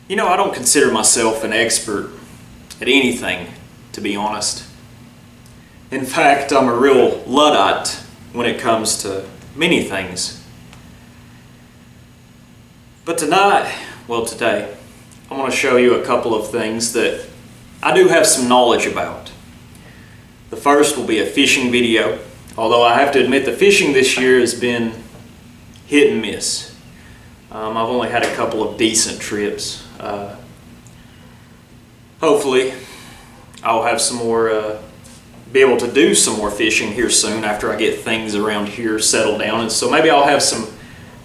You know, I don't consider myself an expert at anything, to be honest. In fact, I'm a real Luddite when it comes to many things. But today, I want to show you a couple of things that I do have some knowledge about. The first will be a fishing video, although I have to admit the fishing this year has been hit and miss. I've only had a couple of decent trips. Hopefully I'll have some more, be able to do some more fishing here soon after I get things around here settled down, and so maybe I'll have some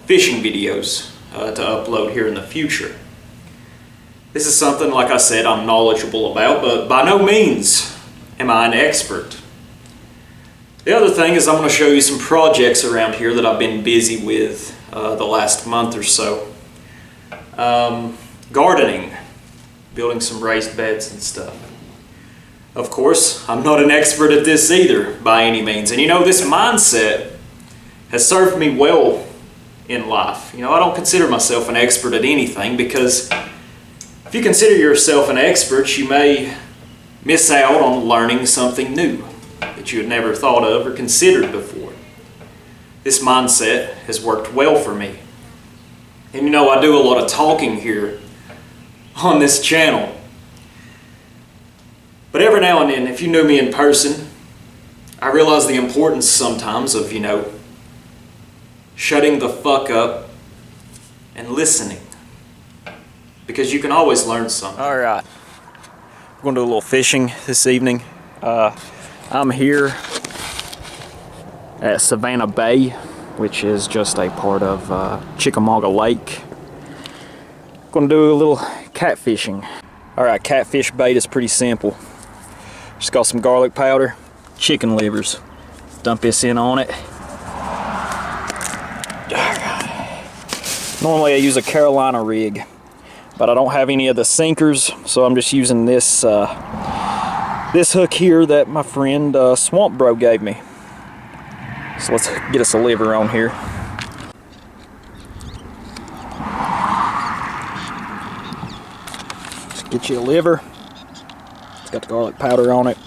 fishing videos to upload here in the future. This is something, like I said, I'm knowledgeable about, but by no means am I an expert. The other thing is I'm going to show you some projects around here that I've been busy with the last month or so. Gardening, building some raised beds and stuff. Of course, I'm not an expert at this either by any means. And you know, this mindset has served me well in life. You know, I don't consider myself an expert at anything, because if you consider yourself an expert, you may miss out on learning something new that you had never thought of or considered before. This mindset has worked well for me. And you know, I do a lot of talking here on this channel. But every now and then, if you knew me in person, I realize the importance sometimes of, you know, shutting the fuck up and listening. Because you can always learn something. Alright, we're going to do a little fishing this evening. I'm here at Savannah Bay, which is just a part of Chickamauga Lake. Going to do a little catfishing. Alright, catfish bait is pretty simple. Just got some garlic powder, chicken livers. Dump this in on it. Normally I use a Carolina rig, but I don't have any of the sinkers, so I'm just using this this hook here that my friend Swamp Bro gave me. So let's get us a liver on here. Just get you a liver. It's got the garlic powder on it.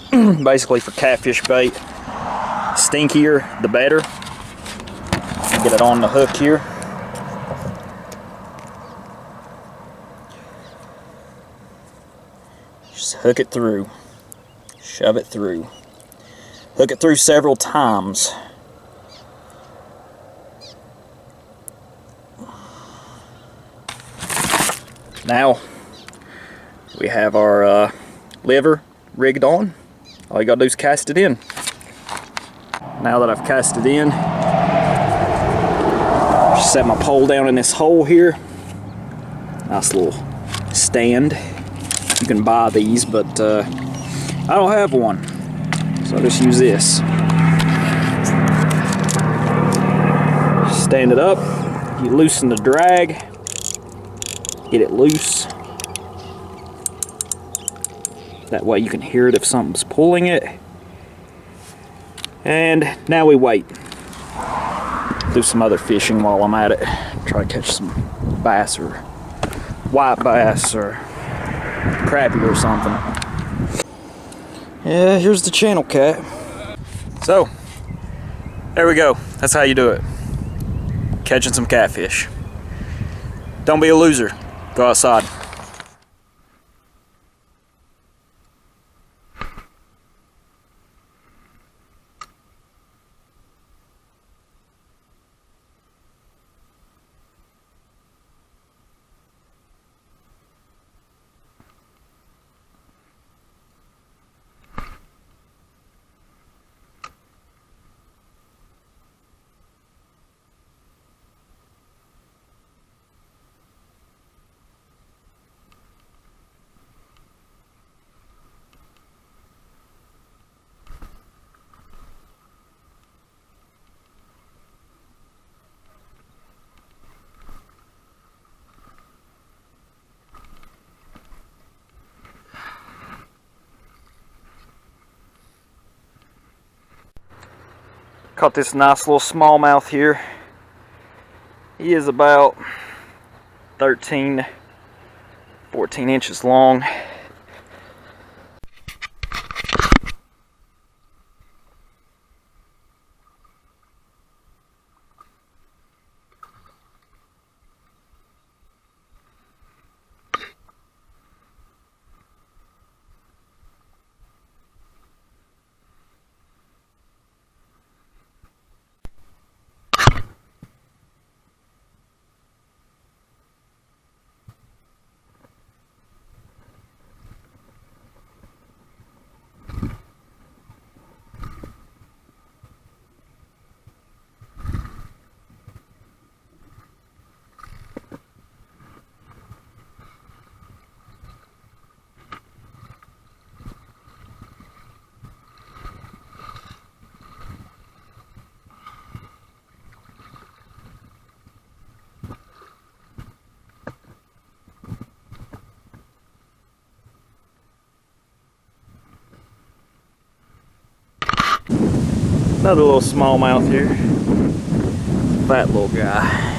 Basically for catfish bait, stinkier the better. Get it on the hook here. Just hook it through. Shove it through. Hook it through several times. Now we have our liver rigged on. All you gotta do is cast it in. Now that I've cast it in, just set my pole down in this hole here. Nice little stand. You can buy these, but I don't have one, so I'll just use this. Stand it up, you loosen the drag, get it loose. That way you can hear it if something's pulling it. And now we wait. Do some other fishing while I'm at it. Try to catch some bass or white bass or crappie or something. Yeah, here's the channel cat. So, there we go. That's how you do it. Catching some catfish. Don't be a loser. Go outside. Caught this nice little smallmouth here. He is about 13, 14 inches long. Another little smallmouth here. Fat little guy.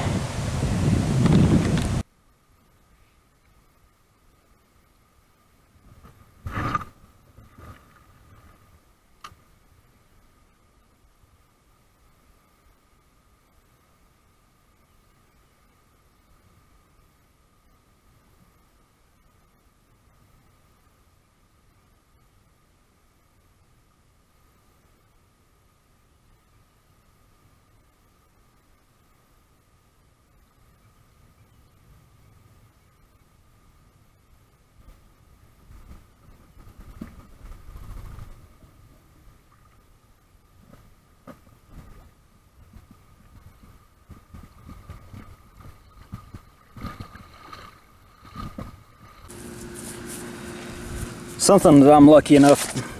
Something that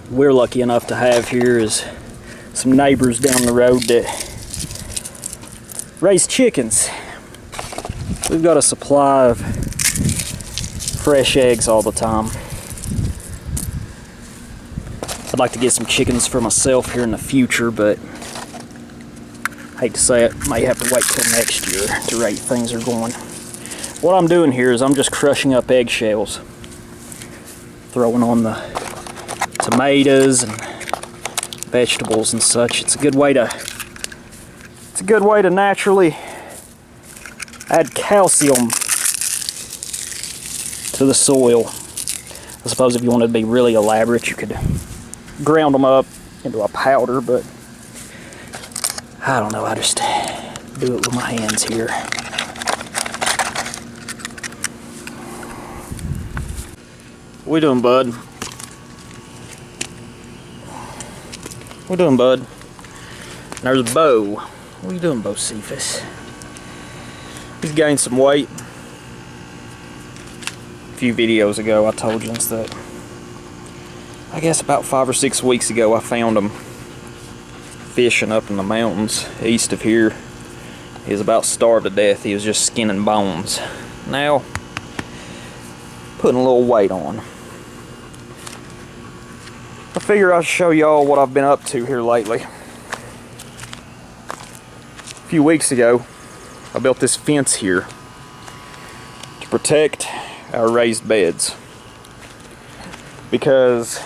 we're lucky enough to have here is some neighbors down the road that raise chickens. We've got a supply of fresh eggs all the time. I'd like to get some chickens for myself here in the future, but I hate to say it, might have to wait till next year at the rate things are going. What I'm doing here is I'm just crushing up eggshells, throwing on the tomatoes and vegetables and such. It's a good way to naturally add calcium to the soil. I suppose if you wanted to be really elaborate, you could ground them up into a powder, but I don't know, I just do it with my hands here. What we doing, bud? What we doing, bud? There's Bo. What are you doing, Bo Cephas? He's gained some weight. A few videos ago I told you that I guess about 5 or 6 weeks ago I found him fishing up in the mountains east of here. He was about starved to death. He was just skin and bones. Now, putting a little weight on. I figure I'll show y'all what I've been up to here lately. A few weeks ago, I built this fence here to protect our raised beds. Because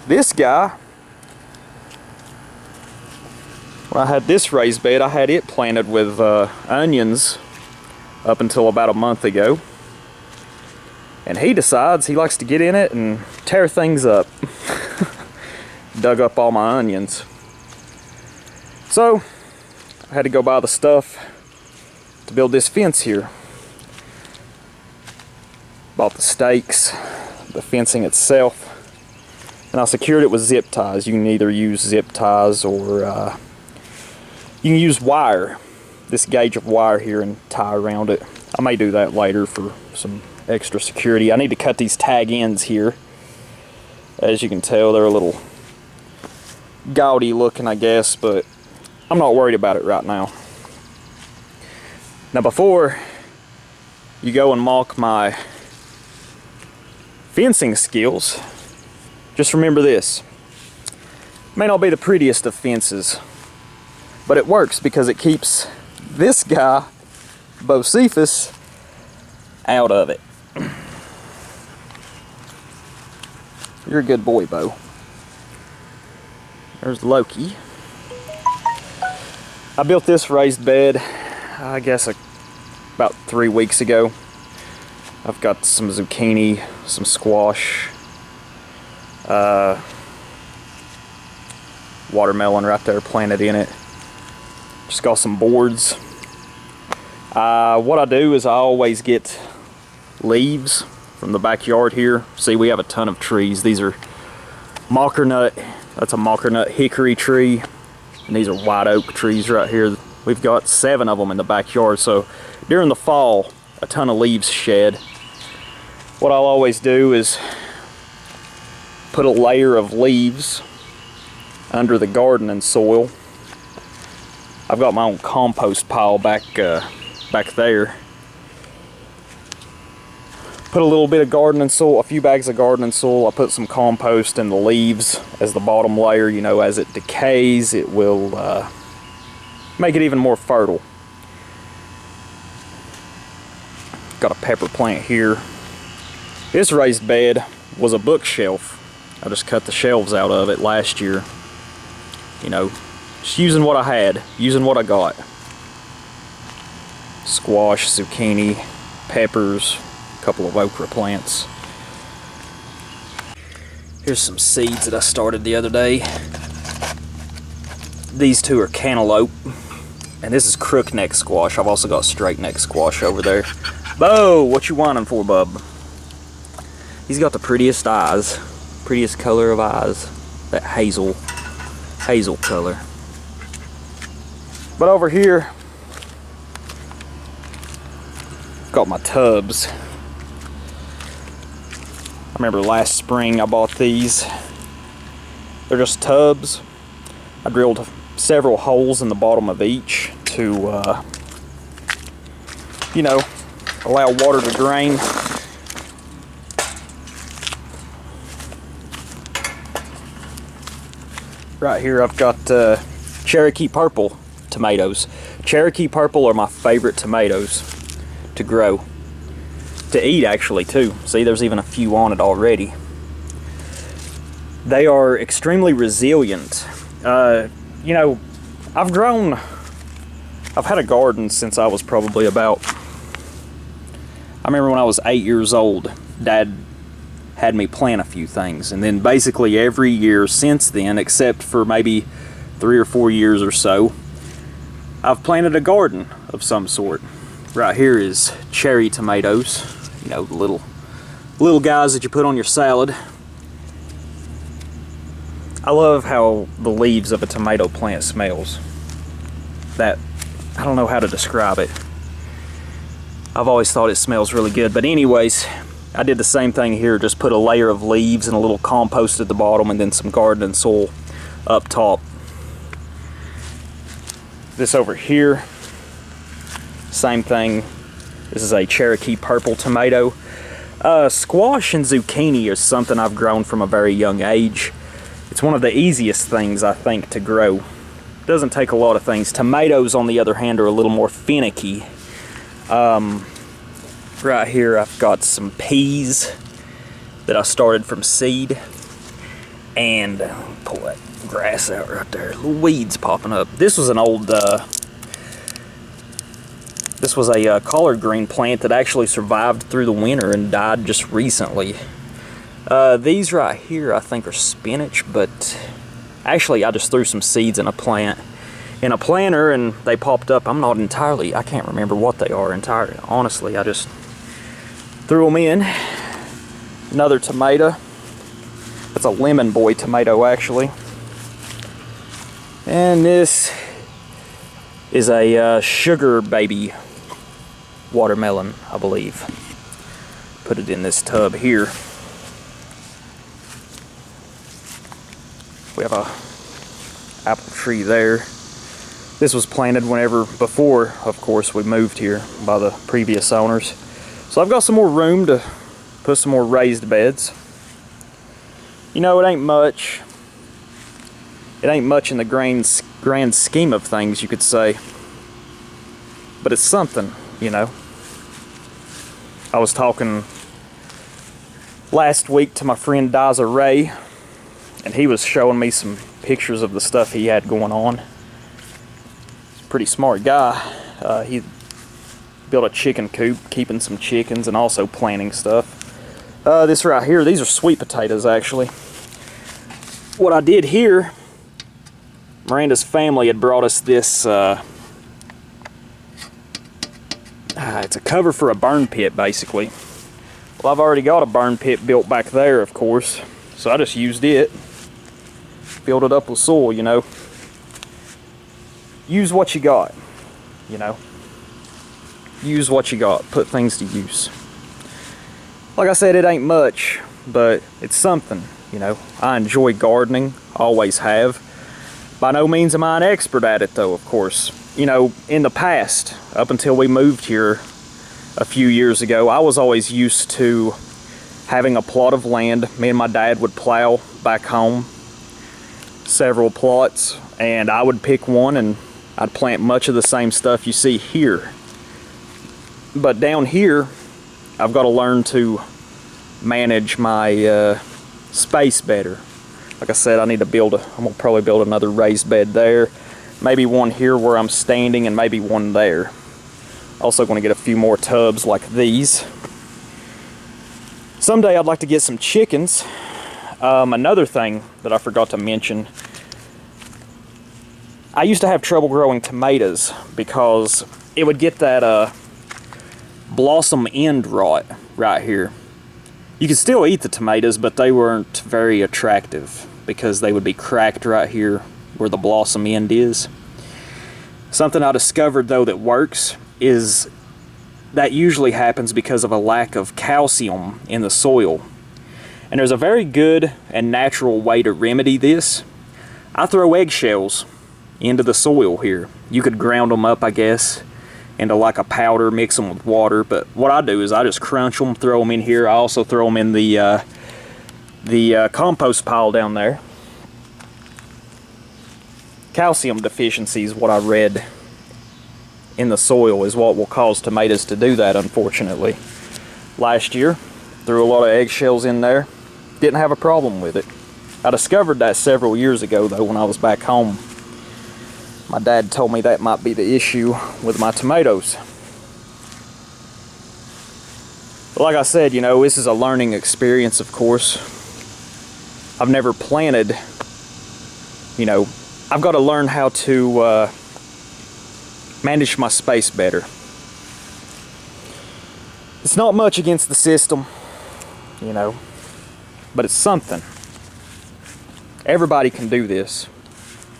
this guy, when I had this raised bed, I had it planted with onions up until about a month ago. And he decides he likes to get in it and tear things up. Dug up all my onions. So, I had to go buy the stuff to build this fence here. Bought the stakes, the fencing itself, and I secured it with zip ties. You can either use zip ties or you can use wire, this gauge of wire here, and tie around it. I may do that later for some extra security. I need to cut these tag ends here. As you can tell, they're a little gaudy looking, I guess, but I'm not worried about it right now. Now, before you go and mock my fencing skills, just remember this. It may not be the prettiest of fences, but it works because it keeps this guy, Bo Cephas, out of it. You're a good boy, Bo. There's Loki. I built this raised bed, I guess, about 3 weeks ago. I've got some zucchini, some squash, watermelon right there planted in it. Just got some boards. What I do is I always get leaves from the backyard here. See, we have a ton of trees. These are mockernut. That's a mockernut hickory tree. And these are white oak trees right here. We've got 7 of them in the backyard. So during the fall, a ton of leaves shed. What I'll always do is put a layer of leaves under the gardening soil. I've got my own compost pile back there. Put a little bit of gardening soil, a few bags of gardening soil. I put some compost in the leaves as the bottom layer. You know, as it decays, it will make it even more fertile. Got a pepper plant here. This raised bed was a bookshelf. I just cut the shelves out of it last year. You know, just using what I had, using what I got. Squash, zucchini, peppers, a couple of okra plants. Here's some seeds that I started the other day. These 2 are cantaloupe, and this is crookneck squash. I've also got straight neck squash over there. Bo, what you wanting for, bub? He's got the prettiest eyes, prettiest color of eyes, that hazel color. But over here, got my tubs. I remember last spring I bought these. They're just tubs. I drilled several holes in the bottom of each to, you know, allow water to drain. Right here I've got Cherokee Purple tomatoes. Cherokee Purple are my favorite tomatoes to grow. To eat, actually, too. See, there's even a few on it already. They are extremely resilient. You know, I've had a garden since I was probably about, I remember when I was 8 years old, Dad had me plant a few things, and then basically every year since then, except for maybe 3 or 4 years or so, I've planted a garden of some sort. Right here is cherry tomatoes, you know, the little guys that you put on your salad. I love how the leaves of a tomato plant smells. I don't know how to describe it. I've always thought it smells really good, but anyways, I did the same thing here, just put a layer of leaves and a little compost at the bottom and then some gardening soil up top. This over here, same thing. This is a Cherokee Purple tomato. Squash and zucchini is something I've grown from a very young age. It's one of the easiest things, I think, to grow. It doesn't take a lot of things. Tomatoes, on the other hand, are a little more finicky. Right here I've got some peas that I started from seed. And pull that grass out right there. Little weeds popping up. This was an old, this was a collard green plant that actually survived through the winter and died just recently. These right here I think are spinach, but actually I just threw some seeds in a planter and they popped up. I can't remember what they are entirely. Honestly, I just threw them in. Another tomato. That's a lemon boy tomato, actually. And this is a sugar baby watermelon, I believe. Put it in this tub here. We have a apple tree there. This was planted before, of course, we moved here by the previous owners. So I've got some more room to put some more raised beds. You know, it ain't much. It ain't much in the grand scheme of things, you could say. But it's something, you know. I was talking last week to my friend Daza Ray, and he was showing me some pictures of the stuff he had going on. He's a pretty smart guy. He built a chicken coop, keeping some chickens and also planting stuff. This right here, these are sweet potatoes actually. What I did here, Miranda's family had brought us this, it's a cover for a burn pit basically. Well, I've already got a burn pit built back there, of course, so I just used it. Filled it up with soil, you know. Use what you got, you know. Use what you got, put things to use. Like I said, it ain't much, but it's something, you know. I enjoy gardening, always have. By no means am I an expert at it though, of course. You know, in the past, up until we moved here a few years ago, I was always used to having a plot of land. Me and my dad would plow back home several plots, and I would pick one and I'd plant much of the same stuff you see here. But down here, I've got to learn to manage my space better. Like I said, I need to I'm gonna probably build another raised bed there. Maybe one here where I'm standing and maybe one there. Also going to get a few more tubs like these. Someday I'd like to get some chickens. Another thing that I forgot to mention, I used to have trouble growing tomatoes because it would get that blossom end rot right here. You could still eat the tomatoes, but they weren't very attractive because they would be cracked right here where the blossom end is. Something I discovered though that works is that usually happens because of a lack of calcium in the soil. And there's a very good and natural way to remedy this. I throw eggshells into the soil here. You could ground them up, I guess, into like a powder, mix them with water. But what I do is I just crunch them, throw them in here. I also throw them in the compost pile down there. Calcium deficiency is what I read in the soil is what will cause tomatoes to do that, unfortunately. Last year, threw a lot of eggshells in there. Didn't have a problem with it. I discovered that several years ago though when I was back home. My dad told me that might be the issue with my tomatoes. But like I said, you know, this is a learning experience, of course. I've never planted, you know, I've got to learn how to manage my space better. It's not much against the system, you know, but it's something. Everybody can do this.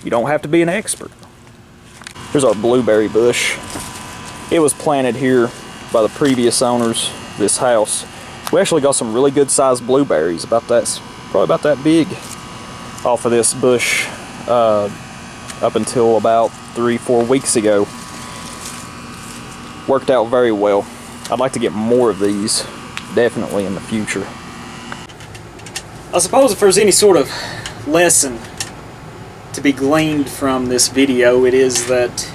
You don't have to be an expert. Here's our blueberry bush. It was planted here by the previous owners of this house. We actually got some really good sized blueberries, probably about that big, off of this bush up until about 3-4 weeks ago. Worked out very well. I'd like to get more of these, definitely in the future. I suppose if there's any sort of lesson to be gleaned from this video, it is that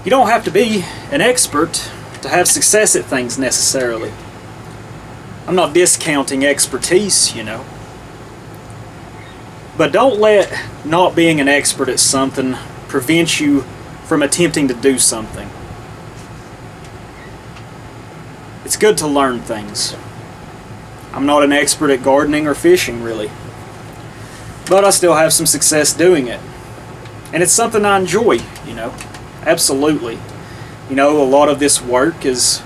you don't have to be an expert to have success at things necessarily. I'm not discounting expertise, you know. But don't let not being an expert at something prevent you from attempting to do something. It's good to learn things. I'm not an expert at gardening or fishing, really. But I still have some success doing it. And it's something I enjoy, you know. Absolutely. You know, a lot of this work is,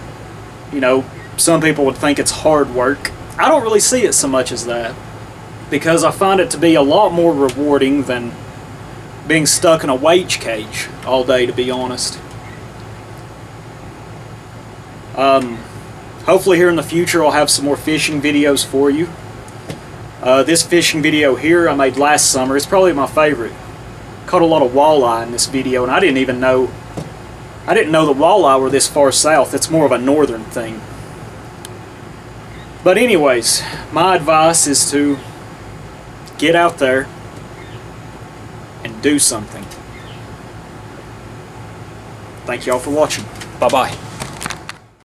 you know, some people would think it's hard work. I don't really see it so much as that, because I find it to be a lot more rewarding than being stuck in a wage cage all day, to be honest. Hopefully here in the future I'll have some more fishing videos for you. This fishing video here I made last summer. It's probably my favorite. Caught a lot of walleye in this video, and I didn't know the walleye were this far south. It's more of a northern thing. But anyways, my advice is to get out there and do something. Thank y'all for watching. Bye-bye.